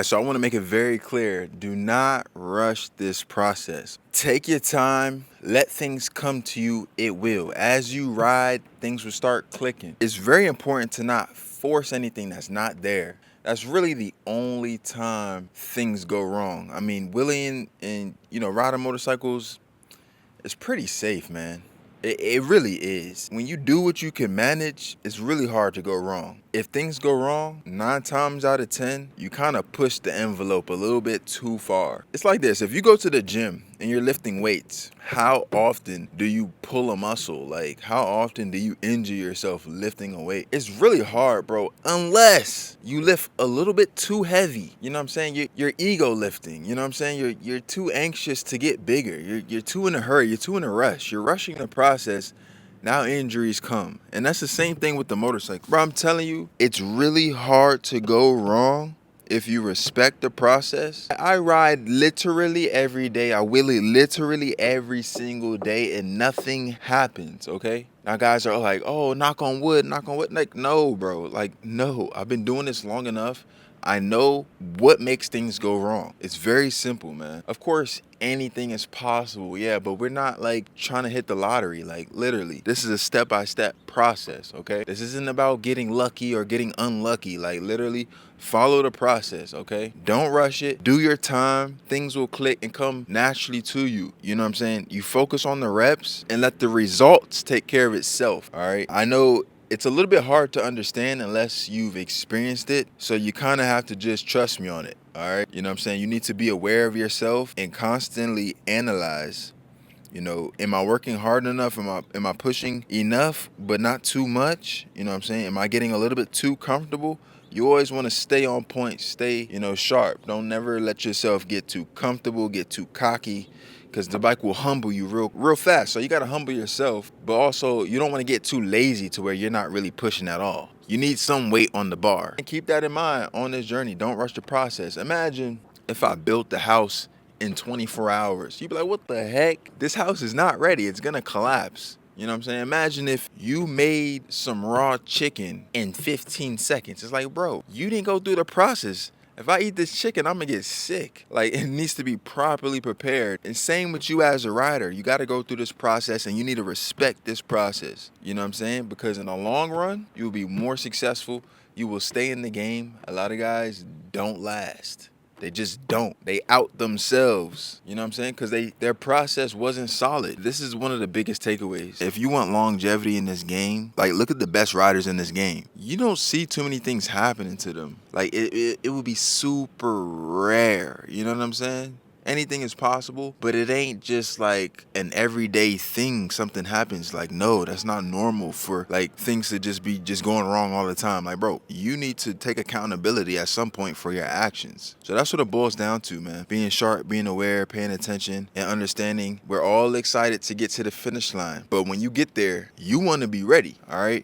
So I want to make it very clear. Do not rush this process. Take your time. Let things come to you. It will. As you ride, things will start clicking. It's very important to not force anything that's not there. That's really the only time things go wrong. I mean, wheeling and riding motorcycles is pretty safe, man. It really is. When you do what you can manage, it's really hard to go wrong. If things go wrong, 9 times out of 10, you kind of push the envelope a little bit too far. It's like this. If you go to the gym and you're lifting weights, how often do you pull a muscle? Like, how often do you injure yourself lifting a weight? It's really hard, bro, unless you lift a little bit too heavy. You know what I'm saying? You're ego lifting. You know what I'm saying? You're too anxious to get bigger. You're too in a hurry. You're too in a rush. You're rushing the process. Now injuries come. And that's the same thing with the motorcycle. Bro, I'm telling you, it's really hard to go wrong if you respect the process. I ride literally every day. I wheelie literally every single day and nothing happens, okay? Now guys are like, oh, knock on wood, knock on wood. Like, no, bro. Like, no. I've been doing this long enough. I know what makes things go wrong. It's very simple, man. Of course, anything is possible, yeah, but we're not like trying to hit the lottery. Like, literally, this is a step-by-step process, okay? This isn't about getting lucky or getting unlucky. Like, literally, follow the process, okay? Don't rush it. Do your time. Things will click and come naturally to you. You know what I'm saying? You focus on the reps and let the results take care of itself, all right? I know it's a little bit hard to understand unless you've experienced it. So you kind of have to just trust me on it. All right. You know what I'm saying? You need to be aware of yourself and constantly analyze. Am I working hard enough? Am I pushing enough, but not too much? You know what I'm saying? Am I getting a little bit too comfortable? You always want to stay on point, stay, sharp. Don't never let yourself get too comfortable, get too cocky, because the bike will humble you real fast. So you got to humble yourself, but also you don't want to get too lazy to where you're not really pushing at all. You need some weight on the bar. And keep that in mind on this journey. Don't rush the process. Imagine if I built the house in 24 hours. You'd be like, what the heck? This house is not ready. It's going to collapse. You know what I'm saying? Imagine if you made some raw chicken in 15 seconds. It's like, bro, you didn't go through the process. If I eat this chicken, I'm gonna get sick. Like, it needs to be properly prepared. And same with you as a rider. You gotta go through this process and you need to respect this process. You know what I'm saying? Because in the long run, you'll be more successful. You will stay in the game. A lot of guys don't last. They just don't. They out themselves. You know what I'm saying? Because their process wasn't solid. This is one of the biggest takeaways. If you want longevity in this game, like, look at the best riders in this game. You don't see too many things happening to them. Like, it would be super rare. You know what I'm saying? Anything is possible, but it ain't just like an everyday thing. Something happens. Like, no, that's not normal for like things to just be going wrong all the time. Like, bro, you need to take accountability at some point for your actions. So that's what it boils down to, man. Being sharp, being aware, paying attention, and understanding. We're all excited to get to the finish line, but when you get there, you want to be ready. All right.